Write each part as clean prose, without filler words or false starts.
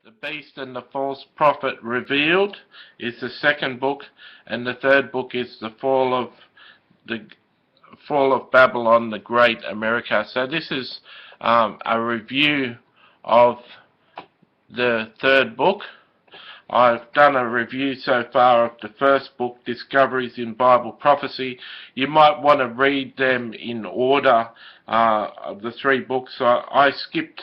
The Beast and the False Prophet Revealed is the second book, and the third book is the Fall of Babylon the Great America. So this is a review of the third book. I've done a review so far of the first book, Discoveries in Bible Prophecy. You might want to read them in order of the three books. So I skipped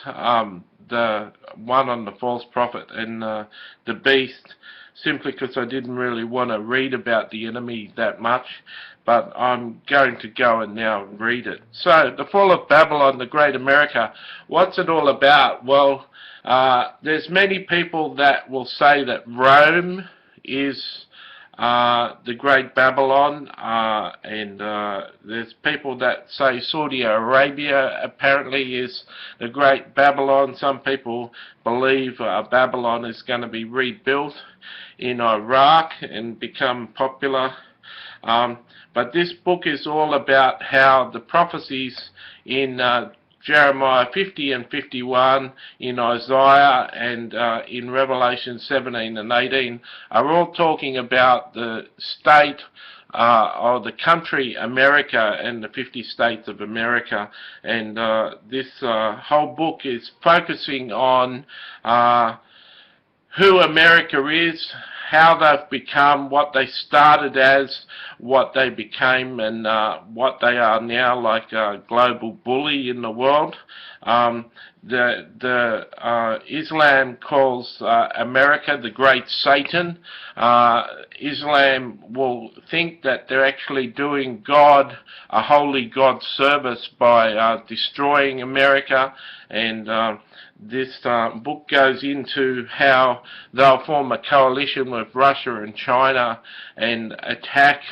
the one on the false prophet and the beast, simply because I didn't really want to read about the enemy that much, but I'm going to go and now read it. So, the Fall of Babylon, the Great America, what's it all about? Well, there's many people that will say that Rome is the Great Babylon, and there's people that say Saudi Arabia apparently is the Great Babylon. Some people believe Babylon is going to be rebuilt in Iraq and become popular. But this book is all about how the prophecies in Jeremiah 50 and 51, in Isaiah, and in Revelation 17 and 18 are all talking about the state or the country America and the 50 states of America. And this whole book is focusing on who America is, how they've become, what they started as, what they became, and what they are now, like a global bully in the world. Islam calls America the Great Satan. Islam will think that they're actually doing God, a holy God service by destroying America, and this book goes into how they'll form a coalition with Russia and China and attack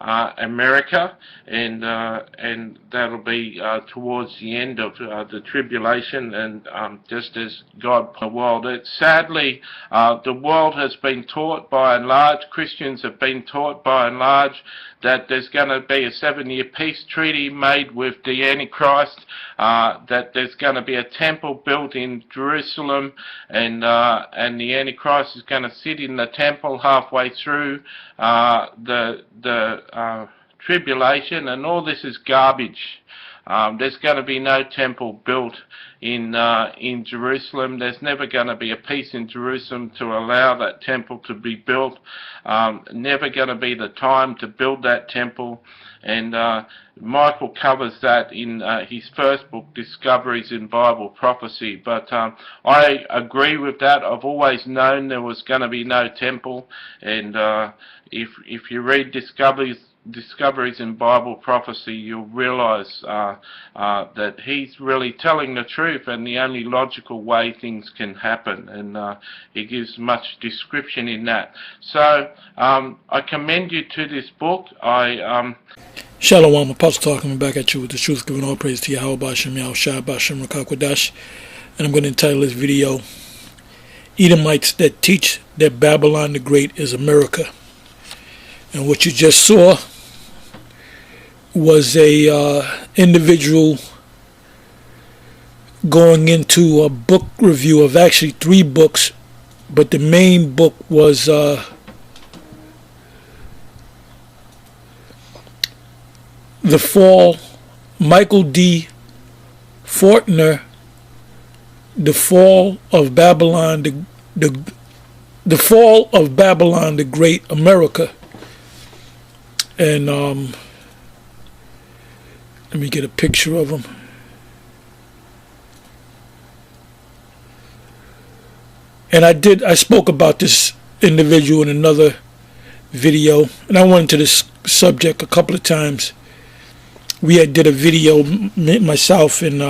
America, and that'll be towards the end of the tribulation, and just as God the world. Sadly, the world has been taught by and large, Christians have been taught by and large, that there's going to be a 7-year peace treaty made with the Antichrist, that there's going to be a temple built in Jerusalem, and the Antichrist is going to sit in the temple halfway through the tribulation, and all this is garbage. There's going to be no temple built in Jerusalem. There's never going to be a peace in Jerusalem to allow that temple to be built. Never going to be the time to build that temple. And Michael covers that in his first book, Discoveries in Bible Prophecy. But I agree with that. I've always known there was going to be no temple. And if you read Discoveries in Bible Prophecy, you'll realize that he's really telling the truth and the only logical way things can happen, and he gives much description in that. So I commend you to this book. Shalom, Apostle talking back at you with the truth, giving all praise to Yahweh B'Shem Yahushua B'Shem Rakakwadash, and I'm going to entitle this video, Edomites that teach that Babylon the Great is America. And what you just saw was a individual going into a book review of actually 3 books, but the main book was The Fall, Michael D. Fortner, The Fall of Babylon, the Fall of Babylon the Great America. And let me get a picture of him. And I spoke about this individual in another video, and I went into this subject a couple of times. We had did a video, myself and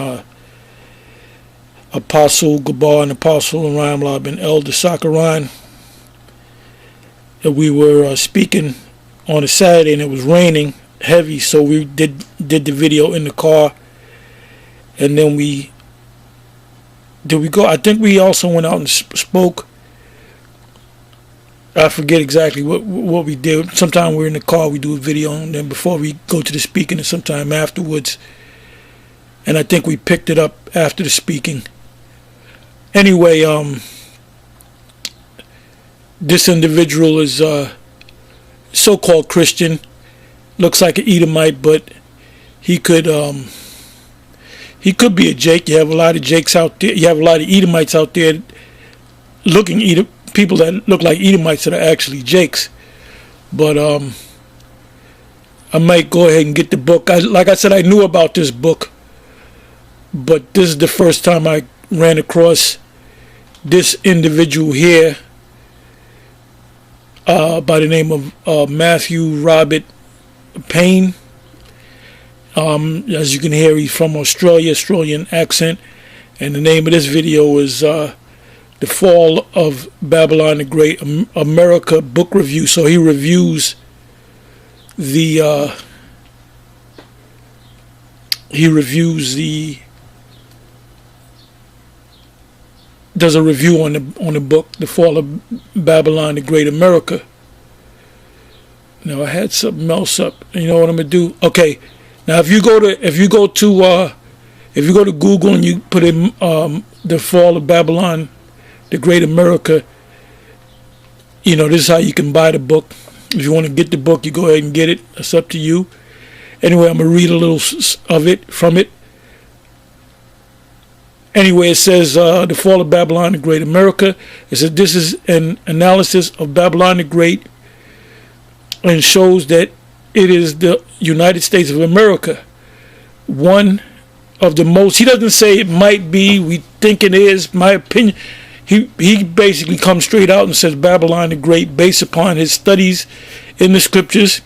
Apostle Gabar and Apostle Ramlab and Elder Sakaran, and we were speaking on a Saturday, and it was raining heavy, so we did the video in the car, and then we go, I think we also went out and spoke. I forget exactly what we did. Sometime we're in the car, we do a video, and then before we go to the speaking, and sometime afterwards, and I think we picked it up after the speaking. Anyway, this individual is so-called Christian, looks like an Edomite, but he could be a Jake. You have a lot of Jakes out there. You have a lot of Edomites out there looking people that look like Edomites that are actually Jakes. But I might go ahead and get the book. Like I said, I knew about this book, but this is the first time I ran across this individual here by the name of Matthew Robert Payne. As you can hear, he's from Australia, Australian accent, and the name of this video is The Fall of Babylon the Great, America Book Review. So he reviews the does a review on the book The Fall of Babylon the Great, America. Now I had something else up. You know what I'm gonna do? Okay. Now if you go to Google and you put in The Fall of Babylon the Great, America, you know, this is how you can buy the book. If you want to get the book, you go ahead and get it. It's up to you. Anyway, I'm going to read a little of it from it. Anyway, it says, The Fall of Babylon the Great, America. It says, this is an analysis of Babylon the Great and shows that it is the United States of America. One of the most, he doesn't say it might be, we think it is, my opinion. He basically comes straight out and says Babylon the Great based upon his studies in the scriptures.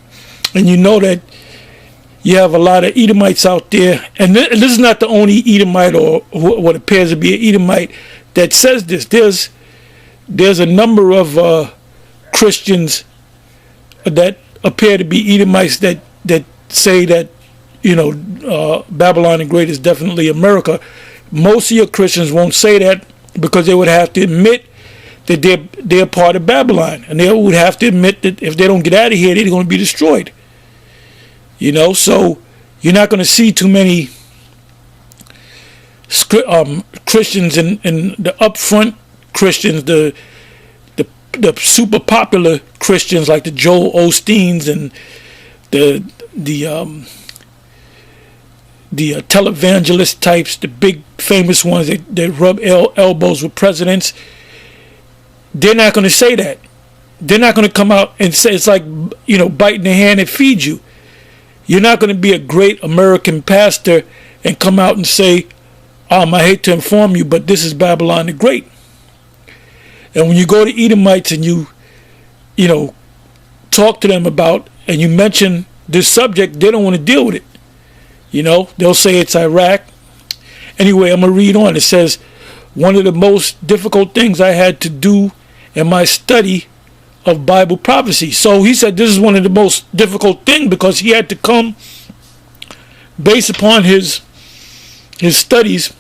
And you know that you have a lot of Edomites out there. And this is not the only Edomite or what appears to be an Edomite that says this. There's a number of Christians that appear to be Edomites that say that, you know, Babylon the Great is definitely America. Most of your Christians won't say that, because they would have to admit that they're part of Babylon, and they would have to admit that if they don't get out of here, they're going to be destroyed. You know, so you're not going to see too many Christians in the upfront Christians, the super popular Christians like the Joel Osteens and the televangelist types, the big famous ones that rub elbows with presidents. They're not going to say that. They're not going to come out and say, it's like, you know, biting the hand that feeds you. You're not going to be a great American pastor and come out and say, I hate to inform you, but this is Babylon the Great. And when you go to Edomites and you know, talk to them about, and you mention this subject, they don't want to deal with it. You know, they'll say it's Iraq. Anyway, I'm going to read on. It says, one of the most difficult things I had to do in my study of Bible prophecy. So he said this is one of the most difficult things because he had to come, based upon his studies,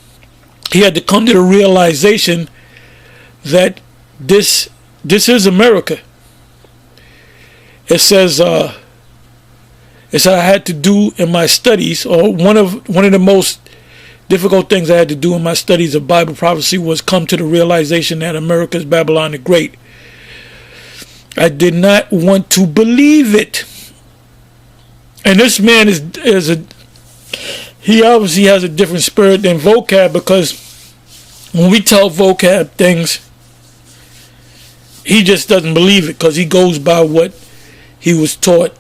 he had to come to the realization that this is America. It says, it's what I had to do in my studies, or one of the most difficult things I had to do in my studies of Bible prophecy was come to the realization that America is Babylon the Great. I did not want to believe it. And this man he obviously has a different spirit than Vocab, because when we tell Vocab things, he just doesn't believe it because he goes by what he was taught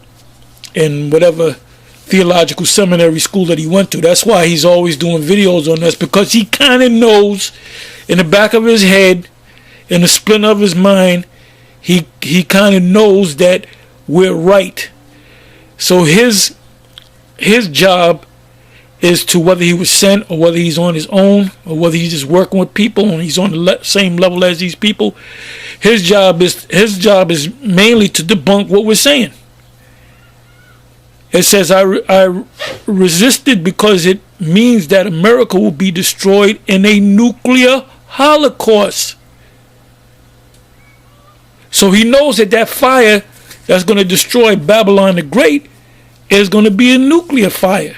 in whatever theological seminary school that he went to. That's why he's always doing videos on this, because he kind of knows in the back of his head, in the splinter of his mind, he kind of knows that we're right. So his job is to, whether he was sent or whether he's on his own or whether he's just working with people and he's on the same level as these people, his job is mainly to debunk what we're saying. It says, I resisted because it means that America will be destroyed in a nuclear holocaust. So he knows that fire that's going to destroy Babylon the Great is going to be a nuclear fire.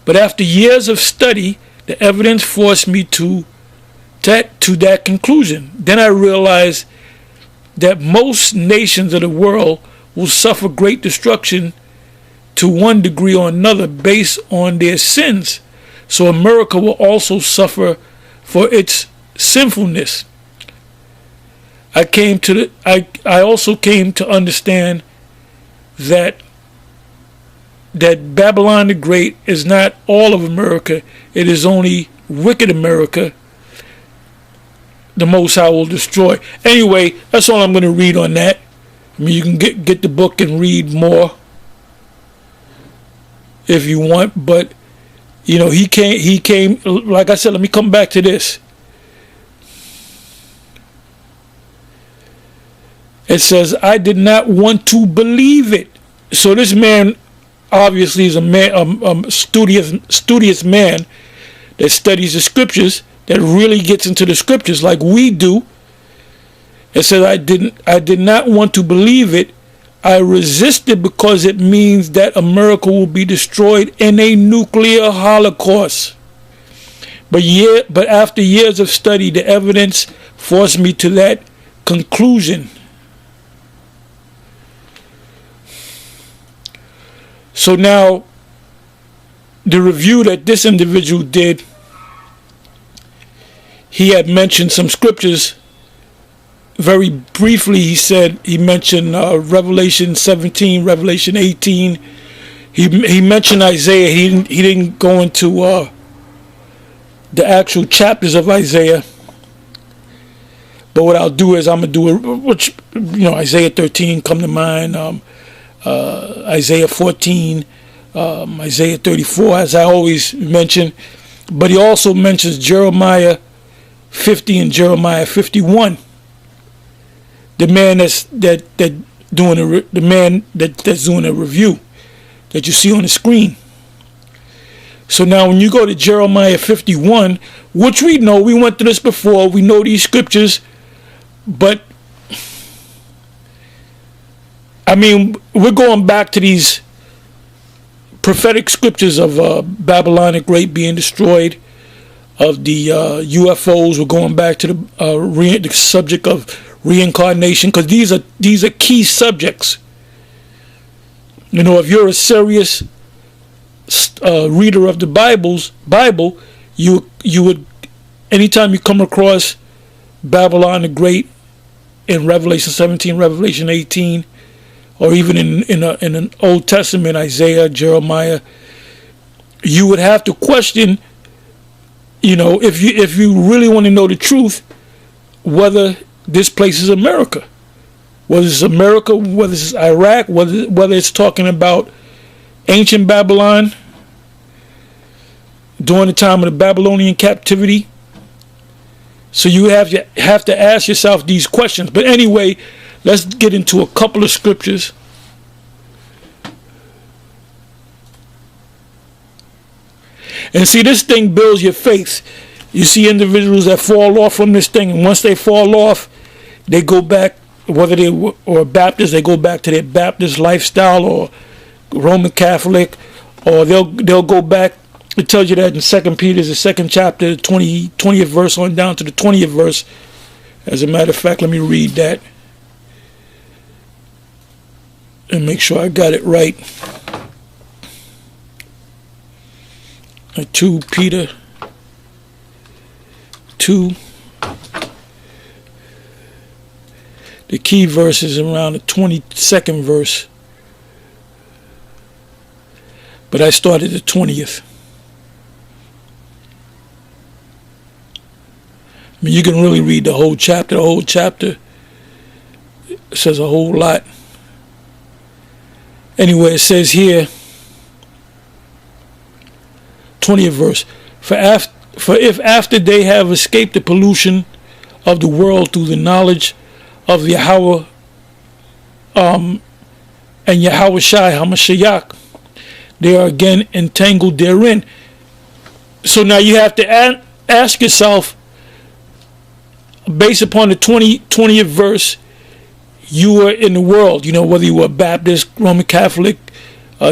But after years of study, the evidence forced me to that conclusion. Then I realized that most nations of the world will suffer great destruction to one degree or another based on their sins. So America will also suffer for its sinfulness. I also came to understand that Babylon the Great is not all of America. It is only wicked America the Most High will destroy. Anyway, that's all I'm going to read on that. I mean, you can get the book and read more if you want, but you know, he came, like I said, let me come back to this. It says, I did not want to believe it. So this man obviously is a man, studious man that studies the scriptures, that really gets into the scriptures like we do. It says, I did not want to believe it. I resisted because it means that America will be destroyed in a nuclear holocaust. But after years of study, the evidence forced me to that conclusion. So now, the review that this individual did, he had mentioned some scriptures. Very briefly, he mentioned Revelation 17, Revelation 18. He mentioned Isaiah. He didn't go into the actual chapters of Isaiah. But what I'll do is I'm gonna do it. Which, you know, Isaiah 13 come to mind. Isaiah 14, Isaiah 34, as I always mention. But he also mentions Jeremiah 50 and Jeremiah 51. The man that's doing a review that you see on the screen. So now when you go to Jeremiah 51, which we know, we went through this before, we know these scriptures, but I mean, we're going back to these prophetic scriptures of Babylon the Great being destroyed, of the UFOs. We're going back to the subject of reincarnation, because these are key subjects. You know, if you're a serious reader of the Bible, you would, anytime you come across Babylon the Great in Revelation 17, Revelation 18, or even in an Old Testament, Isaiah, Jeremiah, you would have to question, you know, if you really want to know the truth, whether this place is America, whether it's America, whether it's Iraq, whether it's talking about ancient Babylon during the time of the Babylonian captivity. So you have to ask yourself these questions. But anyway, let's get into a couple of scriptures. And see, this thing builds your faith. You see individuals that fall off from this thing, and once they fall off, they go back, whether they were Baptist, they go back to their Baptist lifestyle, or Roman Catholic, or they'll go back. It tells you that in 2 Peter, the 2nd chapter, 20th verse on down to the 20th verse. As a matter of fact, let me read that and make sure I got it right. 2 Peter 2. The key verse is around the 22nd verse, but I started the 20th. I mean, you can really read the whole chapter. The whole chapter says a whole lot. Anyway, it says here, 20th verse, for if after they have escaped the pollution of the world through the knowledge of Yahweh and Yahweh Shai HaMashiach, they are again entangled therein. So now you have to ask yourself, based upon the 20th verse, you were in the world, you know, whether you were Baptist, Roman Catholic,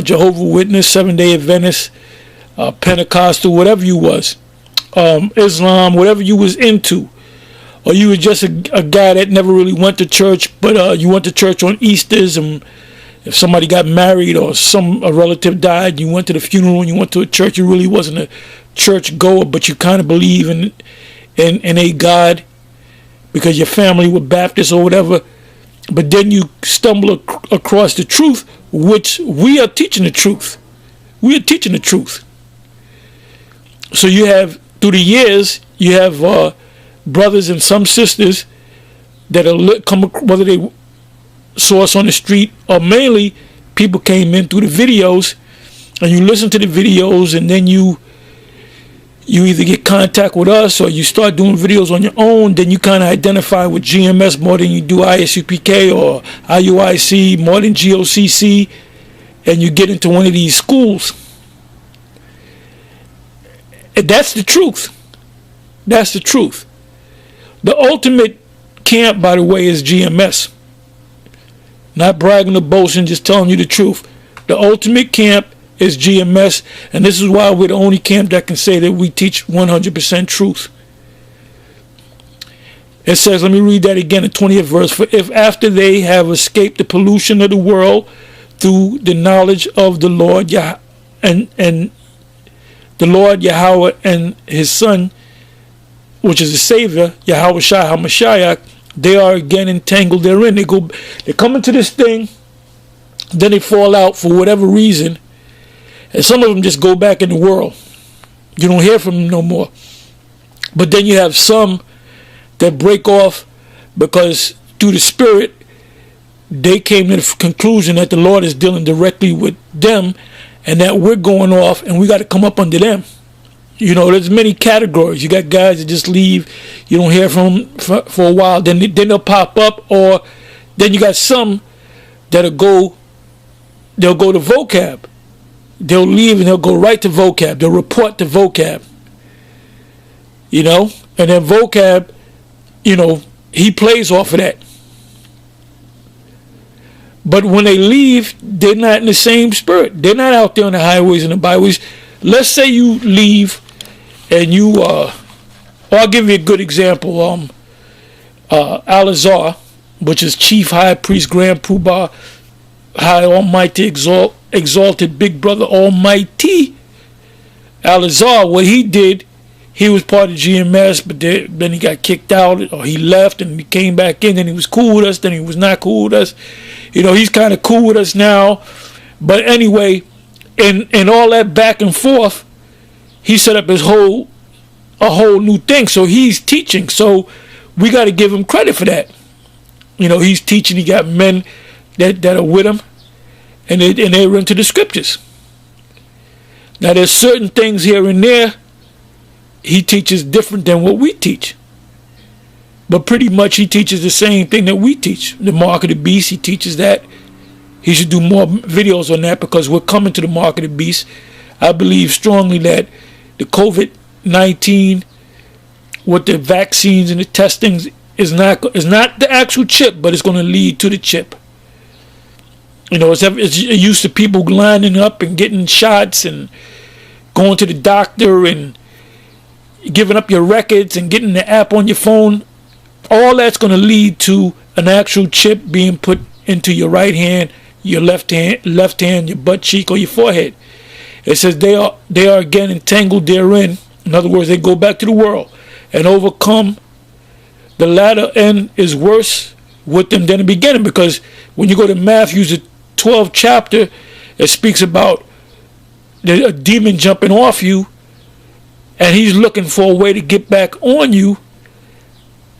Jehovah's Witness, Seventh-day Adventist, Pentecostal, whatever you was, Islam, whatever you was into, or you were just a guy that never really went to church, but you went to church on Easters, and if somebody got married or a relative died, you went to the funeral and you went to a church. You really wasn't a church goer, but you kind of believe in a God because your family were Baptist or whatever. But then you stumble across the truth, which we are teaching the truth. We are teaching the truth. So you have, through the years, you have brothers and some sisters that are come, whether they saw us on the street or mainly people came in through the videos, and you listen to the videos, and then you either get contact with us or you start doing videos on your own. Then you kind of identify with GMS more than you do ISUPK or IUIC, more than GOCC, and you get into one of these schools. And that's the truth. That's the truth. The ultimate camp, by the way, is GMS. Not bragging or boasting, just telling you the truth. The ultimate camp is GMS, and this is why we're the only camp that can say that we teach 100% truth. It says, let me read that again, the 20th verse. For if after they have escaped the pollution of the world through the knowledge of the Lord and the Lord Yahweh and his Son, which is the Savior, Yahweh Shai HaMashiach, they are again entangled therein. They come into this thing, then they fall out for whatever reason, and some of them just go back in the world. You don't hear from them no more. But then you have some that break off because through the Spirit, they came to the conclusion that the Lord is dealing directly with them, and that we're going off and we got to come up under them. You know, there's many categories. You got guys that just leave, you don't hear from them for a while, then they'll pop up, or then you got some that'll go to vocab. They'll leave and they'll go right to vocab. They'll report to vocab. You know, and then vocab, you know, he plays off of that. But when they leave, they're not in the same spirit. They're not out there on the highways and the byways. Let's say you leave and you, I'll give you a good example. Al-Azhar, which is Chief High Priest Grand Poobah, High Almighty Exalted Big Brother Almighty. Al-Azhar, what he did, he was part of GMS, but then he got kicked out, or he left and he came back in, and he was cool with us, then he was not cool with us. You know, he's kind of cool with us now. But anyway, in all that back and forth, he set up a whole new thing. So he's teaching. So we got to give him credit for that. You know, he's teaching. He got men that are with him, and they're into the scriptures. Now, there's certain things here and there he teaches different than what we teach. But pretty much he teaches the same thing that we teach. The mark of the beast, he teaches that. He should do more videos on that because we're coming to the mark of the beast. I believe strongly that the COVID-19 with the vaccines and the testings is not the actual chip, but it's going to lead to the chip. You know, it's used to people lining up and getting shots and going to the doctor and giving up your records and getting the app on your phone. All that's going to lead to an actual chip being put into your right hand, your left hand, your butt cheek, or your forehead. It says they are again entangled therein. In other words, they go back to the world and overcome. The latter end is worse with them than the beginning, because when you go to Matthew, the 12th chapter, it speaks about a demon jumping off you, and he's looking for a way to get back on you.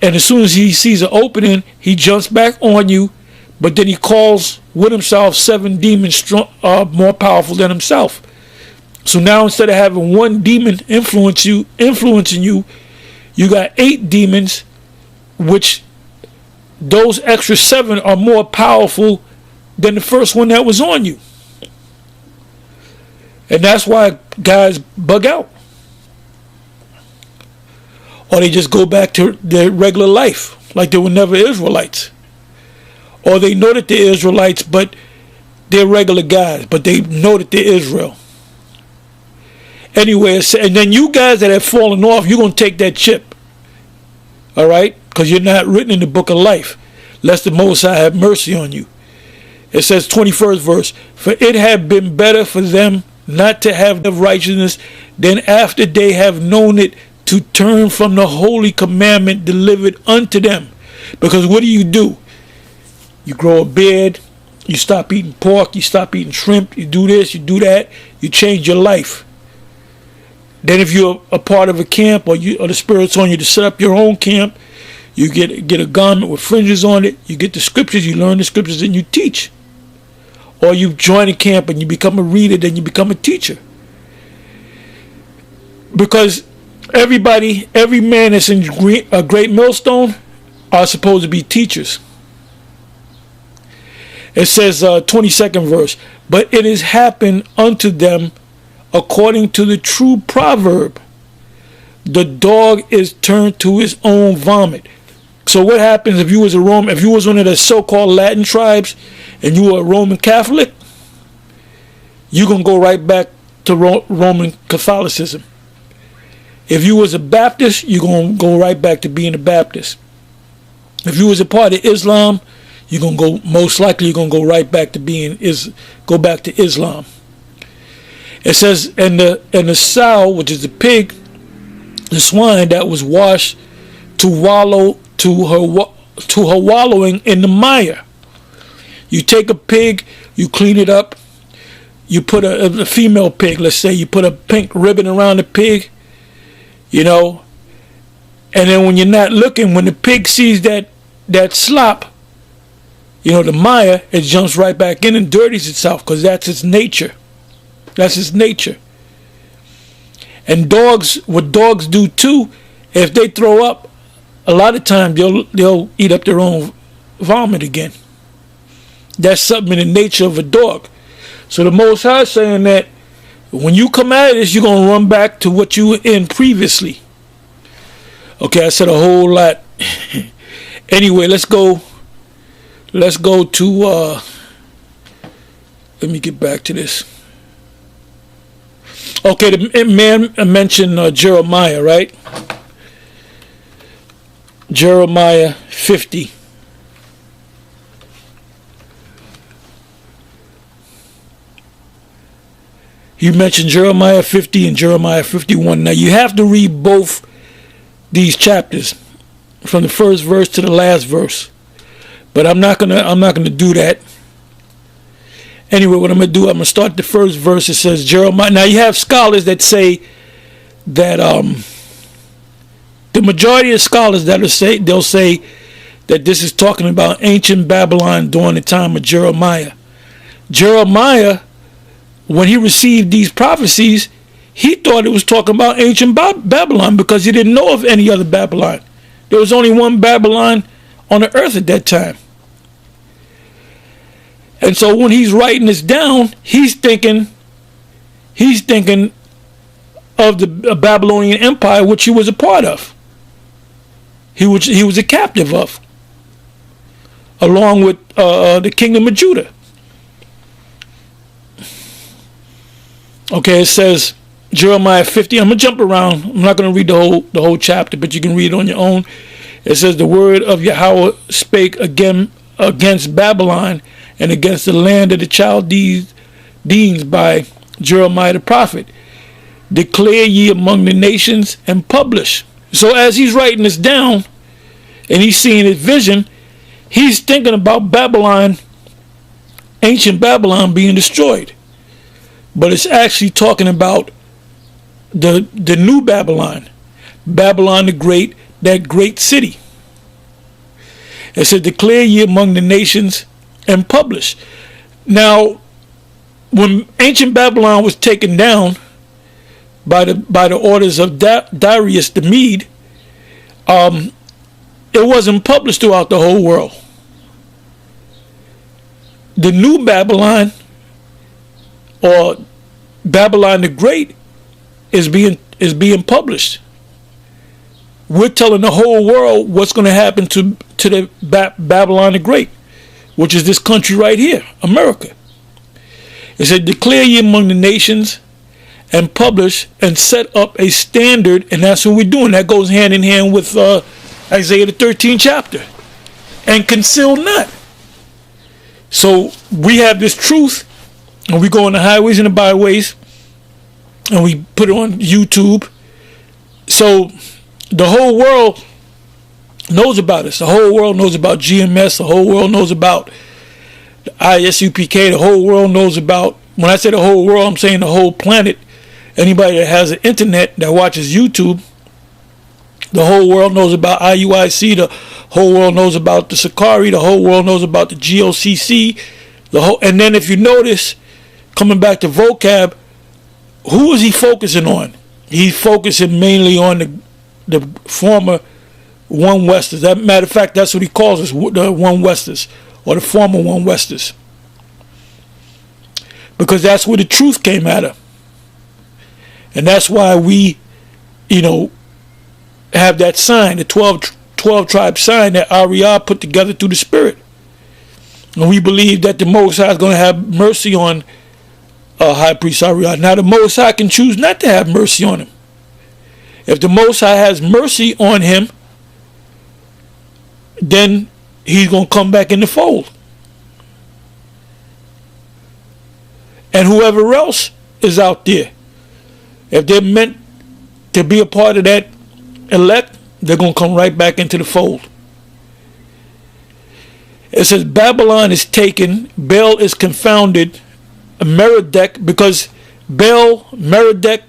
And as soon as he sees an opening, he jumps back on you. But then he calls with himself 7 demons more powerful than himself. So now instead of having one demon influencing you, you got 8 demons, which those extra 7 are more powerful than the first one that was on you. And that's why guys bug out. Or they just go back to their regular life, like they were never Israelites. Or they know that they're Israelites, but they're regular guys, but they know that they're Israel. Anyway, and then you guys that have fallen off, you're going to take that chip. All right? because you're not written in the book of life, lest the Most High have mercy on you. It says, 21st verse, for it had been better for them not to have righteousness than after they have known it to turn from the holy commandment delivered unto them. Because what do? You grow a beard, you stop eating pork, you stop eating shrimp, you do this, you do that, you change your life. Then if you're a part of a camp, or the Spirit's on you to set up your own camp, you get a garment with fringes on it, you get the scriptures, you learn the scriptures, and you teach. Or you join a camp and you become a reader, then you become a teacher. Because every man that's in a great millstone are supposed to be teachers. It says, 22nd verse, but it has happened unto them according to the true proverb, the dog is turned to his own vomit. So what happens if you was one of the so-called Latin tribes and you were a Roman Catholic? You're going to go right back to Roman Catholicism. If you was a Baptist, you're going to go right back to being a Baptist. If you was a part of Islam, you're going to most likely go right back to go back to Islam. It says, and the sow, which is the pig, the swine that was washed to her wallowing in the mire. You take a pig, you clean it up, you put a female pig, let's say, you put a pink ribbon around the pig, and then when you're not looking, when the pig sees that slop, the mire, it jumps right back in and dirties itself, because that's its nature. That's its nature. And what dogs do too, if they throw up, a lot of times they'll eat up their own vomit again. That's something in the nature of a dog. So the Most High is saying that when you come out of this, you're going to run back to what you were in previously. Okay, I said a whole lot. Anyway, let's go to, let me get back to this. Okay, the man mentioned Jeremiah, right? Jeremiah 50. You mentioned Jeremiah 50 and Jeremiah 51. Now you have to read both these chapters from the first verse to the last verse. But I'm not gonna do that. Anyway, what I'm going to do, I'm going to start the first verse. It says Jeremiah. Now, you have scholars that say that, the majority of scholars they'll say that this is talking about ancient Babylon during the time of Jeremiah. Jeremiah, when he received these prophecies, he thought it was talking about ancient Babylon because he didn't know of any other Babylon. There was only one Babylon on the earth at that time. And so when he's writing this down, he's thinking of the Babylonian Empire, which he was a part of. He was a captive of, along with the kingdom of Judah. Okay, it says Jeremiah 50. I'm gonna jump around. I'm not gonna read the whole chapter, but you can read it on your own. It says the word of Yahweh spake again against Babylon and against the land of the Chaldeans by Jeremiah the prophet. Declare ye among the nations and publish. So as he's writing this down and he's seeing his vision, he's thinking about Babylon, ancient Babylon being destroyed. But it's actually talking about the new Babylon, Babylon the Great, that great city. It said, declare ye among the nations and publish. Now, when ancient Babylon was taken down by the orders of Darius the Mede, it wasn't published throughout the whole world. The new Babylon, or Babylon the Great, is being published. We're telling the whole world what's going to happen to the Babylon the Great, which is this country right here, America. It said, declare ye among the nations and publish and set up a standard, and that's what we're doing. That goes hand in hand with Isaiah the 13th chapter. And conceal not. So we have this truth, and we go on the highways and the byways, and we put it on YouTube. So the whole world knows about us. The whole world knows about GMS. The whole world knows about the ISUPK. The whole world knows about, when I say the whole world, I'm saying the whole planet. Anybody that has an internet that watches YouTube, the whole world knows about IUIC. The whole world knows about the Sakari. The whole world knows about the GOCC. And then if you notice, coming back to vocab, who is he focusing on? He's focusing mainly on the former One Westers. As a matter of fact, that's what he calls us, the One Westers, or the former One Westers. Because that's where the truth came out of. And that's why we, have that sign, the 12 tribe sign that REI put together through the Spirit. And we believe that the Most High is going to have mercy on High Priest REI. Now the Most High can choose not to have mercy on him. If the Most High has mercy on him, then he's going to come back in the fold. And whoever else is out there, if they're meant to be a part of that elect, they're going to come right back into the fold. It says Babylon is taken, Baal is confounded, Merodach, because Baal, Merodach,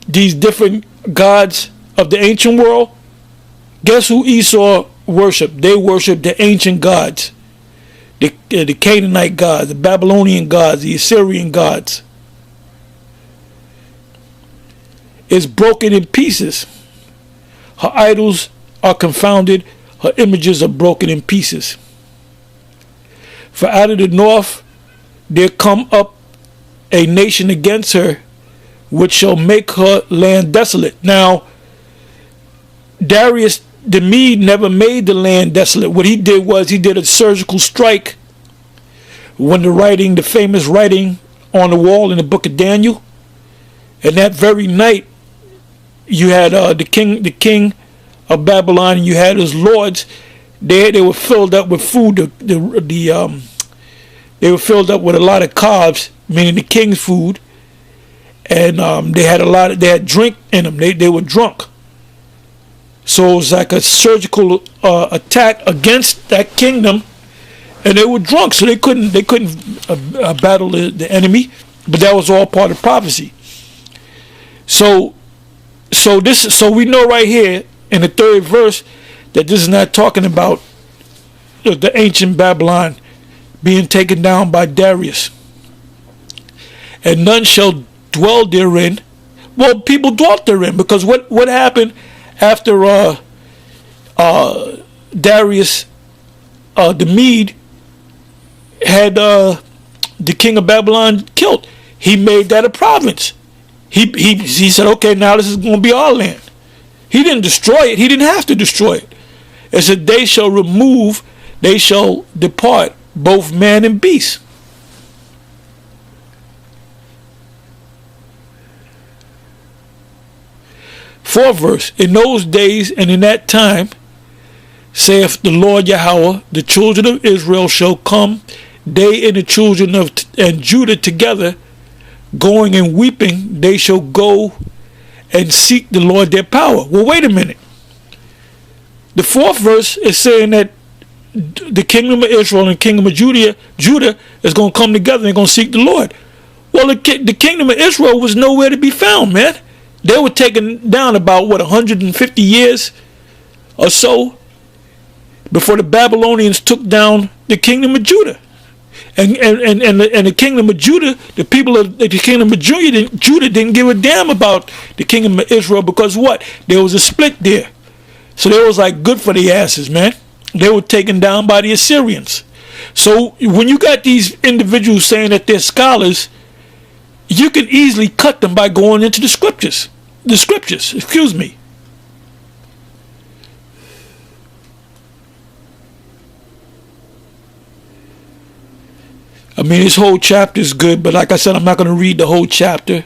these different gods of the ancient world, guess who Esau worshiped? They worshiped the ancient gods, the Canaanite gods, the Babylonian gods, the Assyrian gods. Is broken in pieces. Her idols are confounded. Her images are broken in pieces. For out of the north there come up a nation against her, which shall make her land desolate. Now, Darius the Mede never made the land desolate. What he did was he did a surgical strike when the famous writing on the wall in the book of Daniel. And that very night, you had the king of Babylon, and you had his lords. They were filled up with food. They were filled up with a lot of carbs, meaning the king's food, and they had drink in them. They were drunk. So it was like a surgical attack against that kingdom, and they were drunk, so they couldn't battle the enemy. But that was all part of prophecy. So we know right here in the 3rd verse that this is not talking about the ancient Babylon being taken down by Darius. And none shall dwell therein. Well, people dwelt therein, because what happened after Darius the Mede had the king of Babylon killed? He made that a province. He said, okay, now this is going to be our land. He didn't destroy it. He didn't have to destroy it. It said, they shall depart, both man and beast. Fourth verse, in those days and in that time, saith the Lord Yahweh, the children of Israel shall come, they and the children of Judah together, going and weeping, they shall go and seek the Lord their power. Well, wait a minute. The 4th verse is saying that the kingdom of Israel and the kingdom of Judah is going to come together and they're going to seek the Lord. Well, the kingdom of Israel was nowhere to be found, man. They were taken down about, 150 years or so before the Babylonians took down the kingdom of Judah. And the kingdom of Judah, the people of the kingdom of Judah didn't give a damn about the kingdom of Israel, because what? There was a split there. So they was like good for the asses, man. They were taken down by the Assyrians. So when you got these individuals saying that they're scholars, you can easily cut them by going into the scriptures. Excuse me. I mean, this whole chapter is good, but like I said, I'm not going to read the whole chapter.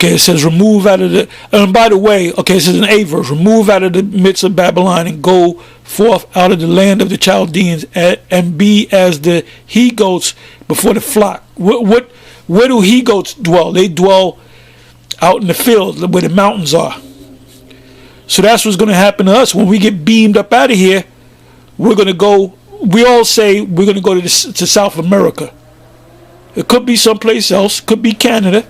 Okay, it says remove out of the, and by the way, okay, it says in A verse, remove out of the midst of Babylon and go forth out of the land of the Chaldeans and be as the he goats before the flock. Where do he goats dwell? They dwell out in the field where the mountains are. So that's what's going to happen to us when we get beamed up out of here. We're going to go. We all say we're going to go to South America. It could be someplace else. Could be Canada.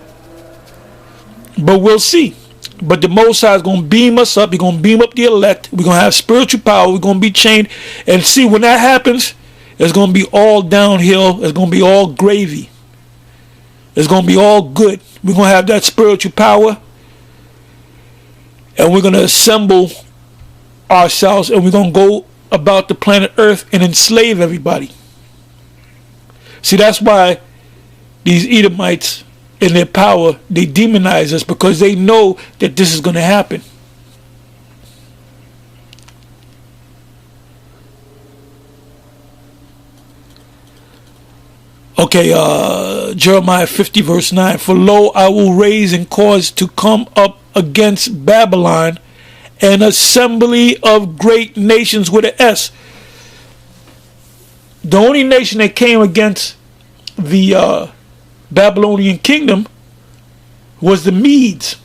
But we'll see. But the Most High is going to beam us up. He's going to beam up the elect. We're going to have spiritual power. We're going to be chained. And see, when that happens, it's going to be all downhill. It's going to be all gravy. It's going to be all good. We're going to have that spiritual power. And we're going to assemble ourselves. And we're going to go about the planet Earth and enslave everybody. See, that's why these Edomites, in their power, they demonize us, because they know that this is going to happen. Okay, Jeremiah 50 verse 9. For lo, I will raise and cause to come up against Babylon an assembly of great nations with an S. The only nation that came against the Babylonian kingdom was the Medes.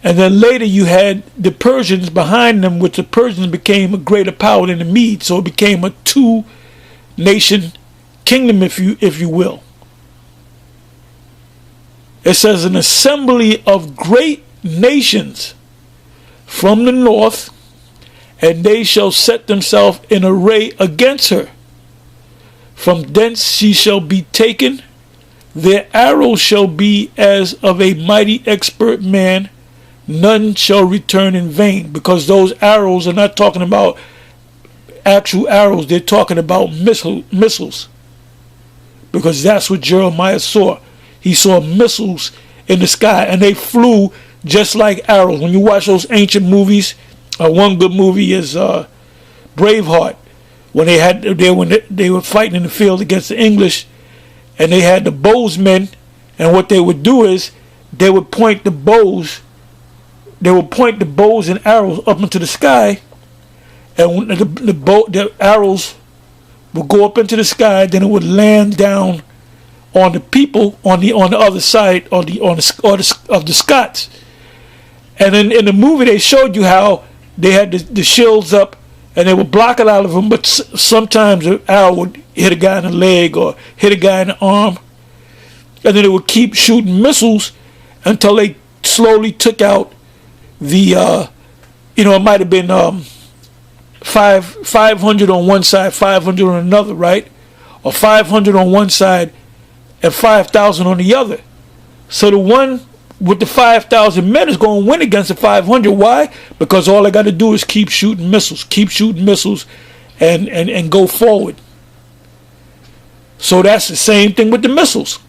And then later you had the Persians behind them, which the Persians became a greater power than the Medes. So it became a two-nation kingdom, if you will. It says an assembly of great nations from the north, and they shall set themselves in array against her. From thence she shall be taken. Their arrows shall be as of a mighty expert man. None shall return in vain. Because those arrows are not talking about actual arrows. They're talking about missiles. Because that's what Jeremiah saw. He saw missiles in the sky, and they flew just like arrows. When you watch those ancient movies, one good movie is Braveheart. When they were fighting in the field against the English, and they had the bowsmen, and what they would do is they would point the bows and arrows up into the sky, and when the arrows would go up into the sky, then it would land down on the people on the other side of the Scots. And in the movie they showed you how they had the shields up, and they would block it out of them, but sometimes the arrow would hit a guy in the leg or hit a guy in the arm, and then it would keep shooting missiles until they slowly took out the it might have been 500 on one side, 500 on another, right? Or 500 on one side and 5,000 on the other. So the one with the 5,000 men is going to win against the 500. Why? Because all they got to do is keep shooting missiles, and go forward. So that's the same thing with the missiles.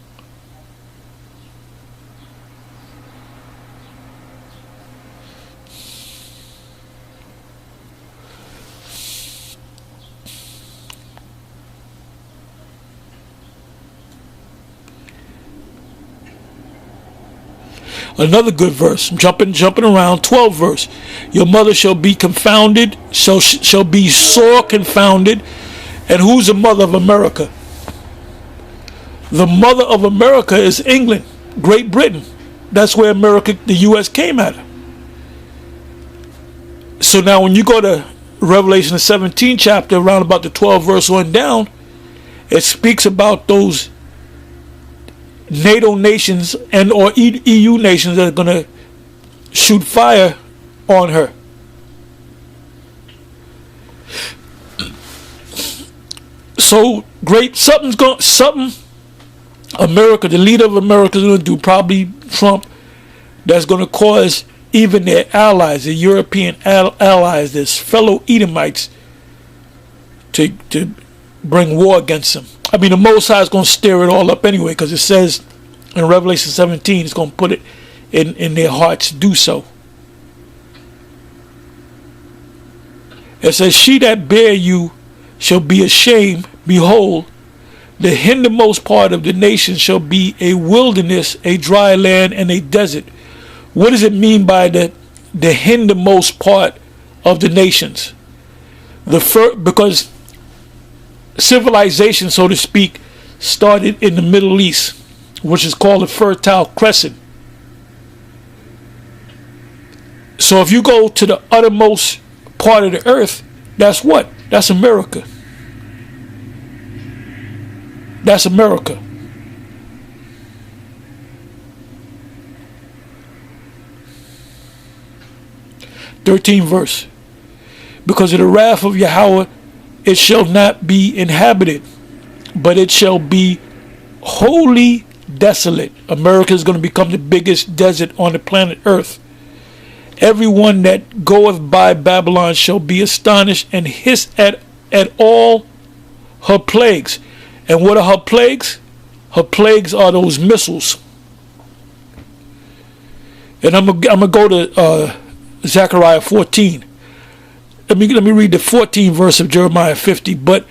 Another good verse, jumping around, 12th verse. Your mother shall be confounded, shall be sore confounded. And who's the mother of America? The mother of America is England, Great Britain. That's where America, the U.S. came at her. So now when you go to Revelation the 17th chapter, around about the 12th verse on down, it speaks about those NATO nations and or EU nations that are going to shoot fire on her. So something America, the leader of America, is going to do, probably Trump, that's going to cause even their allies, the European allies, their fellow Edomites, to bring war against them. I mean, the Most High is going to stir it all up anyway, because it says in Revelation 17, it's going to put it in their hearts to do so. It says, she that bare you shall be ashamed. Behold, The hindermost part of the nation shall be a wilderness, a dry land, and a desert. What does it mean by the hindermost part of the nations? Because civilization, so to speak, started in the Middle East, which is called the Fertile Crescent. So if you go to the uttermost part of the earth, that's what? That's America. That's America. Thirteenth verse. Because of the wrath of Yahweh, it shall not be inhabited, but it shall be wholly desolate. America is going to become the biggest desert on the planet Earth. Everyone that goeth by Babylon shall be astonished and hiss at all her plagues. And what are her plagues? Her plagues are those missiles. And I'm gonna go to Zechariah 14. Let me read the 14th verse of Jeremiah 50. But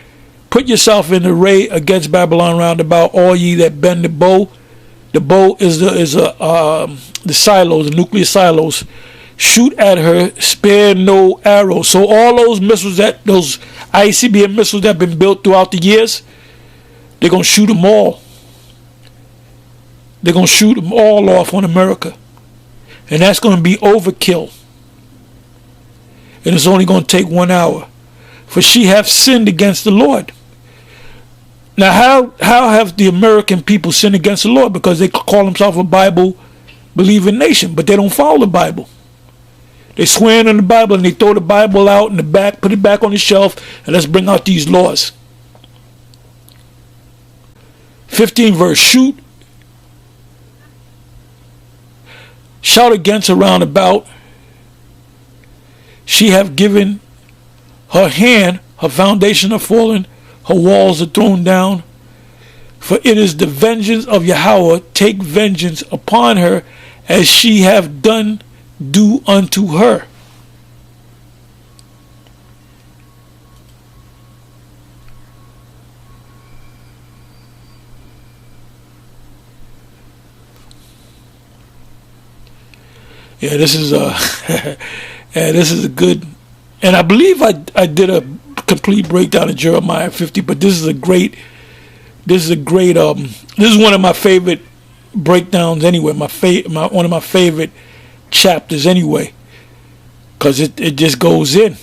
put yourself in array against Babylon round about, all ye that bend the bow. The bow is the silos, the nuclear silos. Shoot at her, spare no arrow. So all those missiles, those ICBM missiles that have been built throughout the years, they're going to shoot them all. They're going to shoot them all off on America. And that's going to be overkill. And it's only going to take 1 hour. For she hath sinned against the Lord. Now, how have the American people sinned against the Lord? Because they call themselves a Bible-believing nation, but they don't follow the Bible. They swear on the Bible and they throw the Bible out in the back, put it back on the shelf, and let's bring out these laws. 15th verse. Shout against her round about. She hath given her hand, her foundation are fallen, her walls are thrown down. For it is the vengeance of Yahweh, take vengeance upon her, as she hath done, do unto her. Yeah, this is this is a good, and I believe I did a complete breakdown of Jeremiah 50, but this is this is one of my favorite breakdowns anyway. One of my favorite chapters anyway, because it just goes in.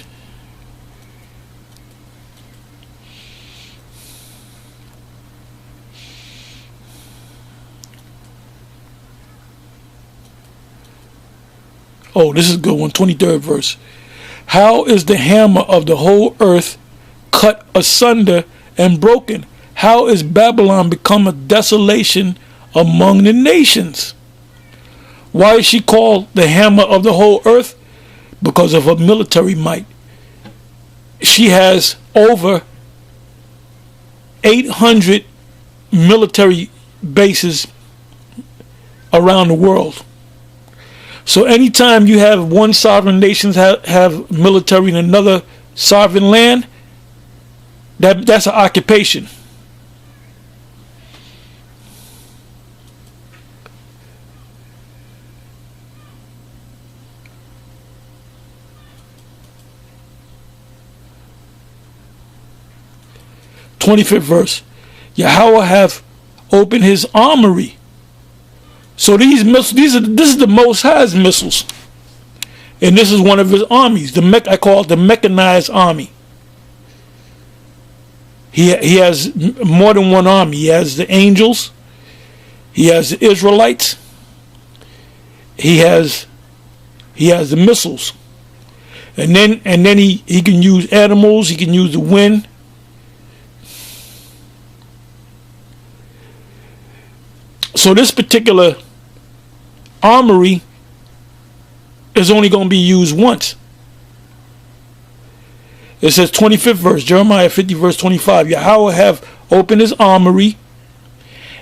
Oh, this is a good one. 23rd verse. How is the hammer of the whole earth cut asunder and broken? How is Babylon become a desolation among the nations? Why is she called the hammer of the whole earth? Because of her military might. She has over 800 military bases around the world. So anytime you have one sovereign nation have military in another sovereign land, that's an occupation. "25th verse. Yahweh hath opened his armory." So these missiles, this is the Most High's missiles, and this is one of his armies. I call it the mechanized army. He has more than one army. He has the angels. He has the Israelites. He has the missiles, and then he can use animals. He can use the wind. So this particular armory is only going to be used once. It says 25th verse, Jeremiah 50 verse 25. Yahweh have opened his armory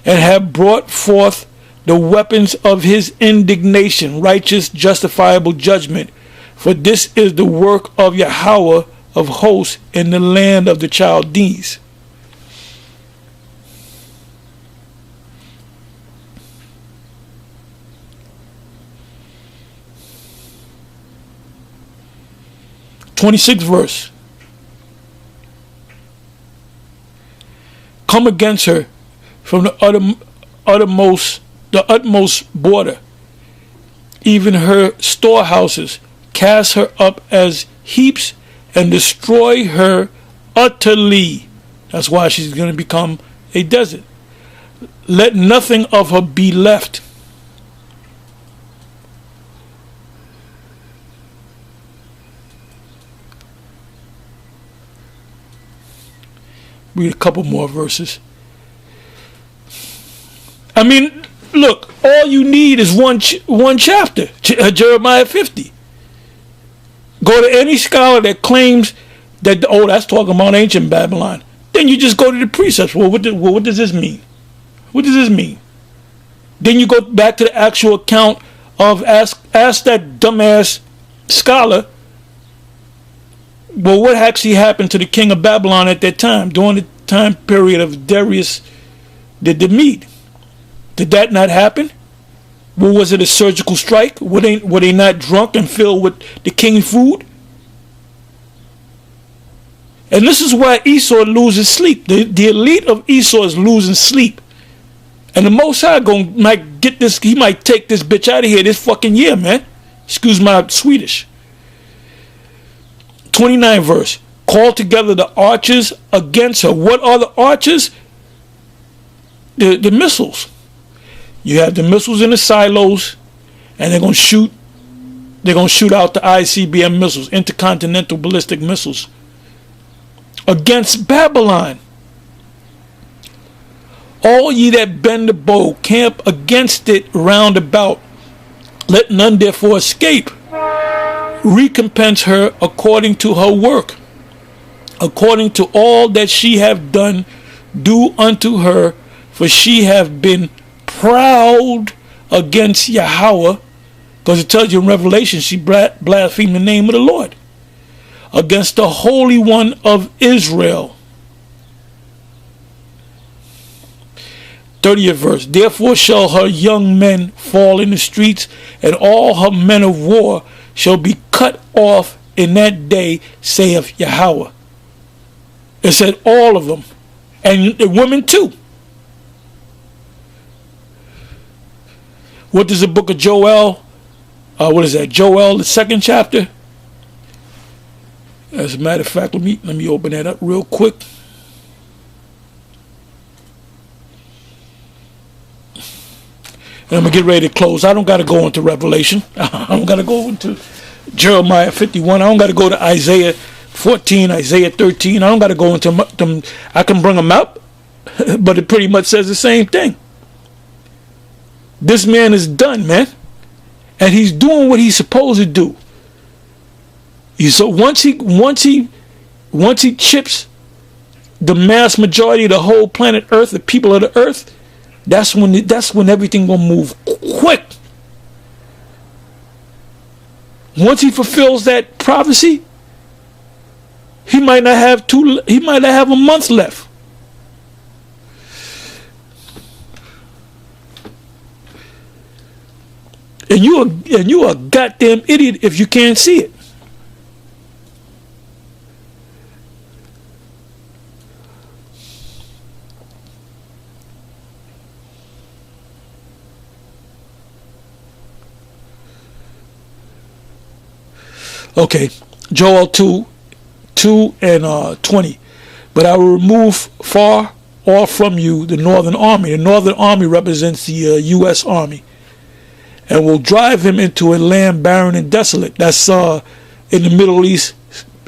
and have brought forth the weapons of his indignation, righteous, justifiable judgment. For this is the work of Yahweh of hosts in the land of the Chaldees. 26th verse. Come against her from the utmost border, even her storehouses, cast her up as heaps, and destroy her utterly. That's why she's going to become a desert. Let nothing of her be left. Read a couple more verses. I mean, look, all you need is one chapter, Jeremiah 50. Go to any scholar that claims that, oh, that's talking about ancient Babylon. Then you just go to the precepts. Well, what does this mean? What does this mean? Then you go back to the actual account of ask that dumbass scholar, well, what actually happened to the king of Babylon at that time, during the time period of Darius the Mede? Did that not happen? Well, was it a surgical strike? Were they not drunk and filled with the king's food? And this is why Esau loses sleep. The elite of Esau is losing sleep. And the Most High might get this, he might take this bitch out of here this fucking year, man. Excuse my Swedish. 29 verse. Call together the archers against her. What are the archers? The missiles. You have the missiles in the silos, and they're gonna shoot out the ICBM missiles, intercontinental ballistic missiles, against Babylon. All ye that bend the bow, camp against it round about. Let none therefore escape. Recompense her according to her work, according to all that she have done, do unto her, for she have been proud against Yahweh, because it tells you in Revelation she blasphemed the name of the Lord, against the Holy One of Israel. 30th verse. Therefore shall her young men fall in the streets, and all her men of war shall be cut off in that day, saith Yahweh. It said all of them, and the women too. What does the book of Joel, what is that, Joel, the 2nd chapter? As a matter of fact, let me open that up real quick. And I'm going to get ready to close. I don't got to go into Revelation. I don't got to go into Jeremiah 51. I don't got to go to Isaiah 14, Isaiah 13. I don't got to go into them. I can bring them up, but it pretty much says the same thing. This man is done, man. And he's doing what he's supposed to do. So once he chips the mass majority of the whole planet Earth, the people of the earth, that's when everything will move quick. Once he fulfills that prophecy, he might not have a month left. And you are a goddamn idiot if you can't see it. Okay, Joel 2 and 20. But I will remove far off from you the northern army. The northern army represents the U.S. Army. And will drive him into a land barren and desolate. That's in the Middle East.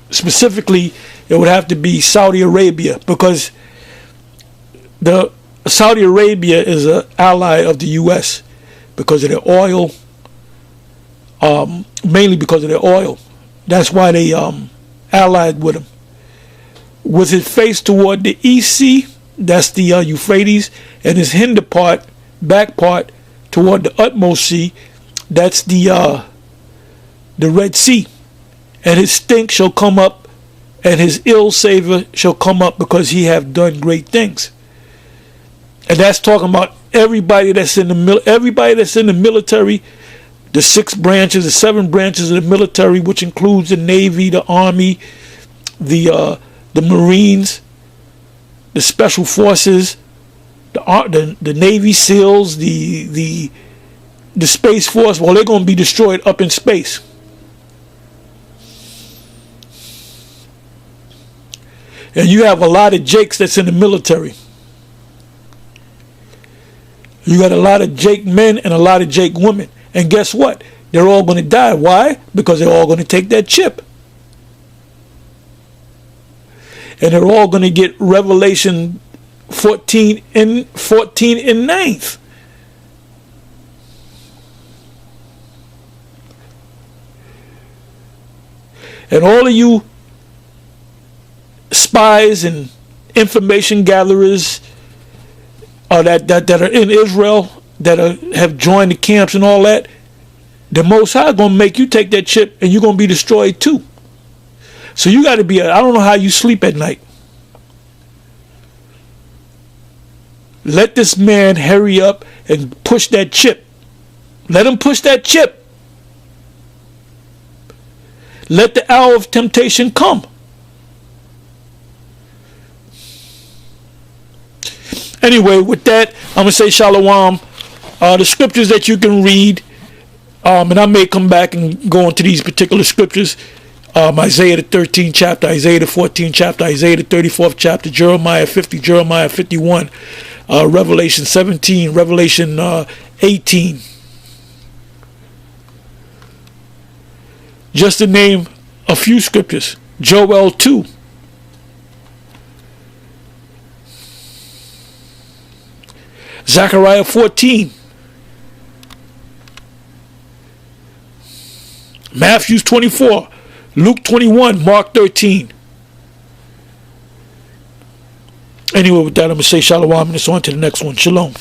Specifically, it would have to be Saudi Arabia, because the Saudi Arabia is an ally of the U.S. because of their oil, mainly because of their oil. That's why they allied with him. With his face toward the East Sea, that's the Euphrates, and his hinder part, back part, toward the utmost sea, that's the Red Sea. And his stink shall come up, and his ill savor shall come up, because he have done great things. And that's talking about everybody that's in the military, the 6 branches, the 7 branches of the military, which includes the Navy, the Army, the Marines, the Special Forces, the Navy SEALs, the Space Force. Well, they're going to be destroyed up in space. And you have a lot of Jakes that's in the military. You got a lot of Jake men and a lot of Jake women. And guess what? They're all going to die. Why? Because they're all going to take that chip. And they're all going to get Revelation 14 and 9th. And all of you spies and information gatherers that are in Israel, that have joined the camps and all that, the Most High going to make you take that chip and you're going to be destroyed too. So you got to be, I don't know how you sleep at night. Let this man hurry up and push that chip. Let him push that chip. Let the hour of temptation come. Anyway, with that, I'm going to say shalom. The scriptures that you can read, and I may come back and go into these particular scriptures. Isaiah the 13th chapter, Isaiah the 14th chapter, Isaiah the 34th chapter, Jeremiah 50, Jeremiah 51, Revelation 17, Revelation 18. Just to name a few scriptures. Joel 2. Zechariah 14. Matthew 24. Luke 21. Mark 13. Anyway, with that, I'm going to say shalom and it's on to the next one. Shalom.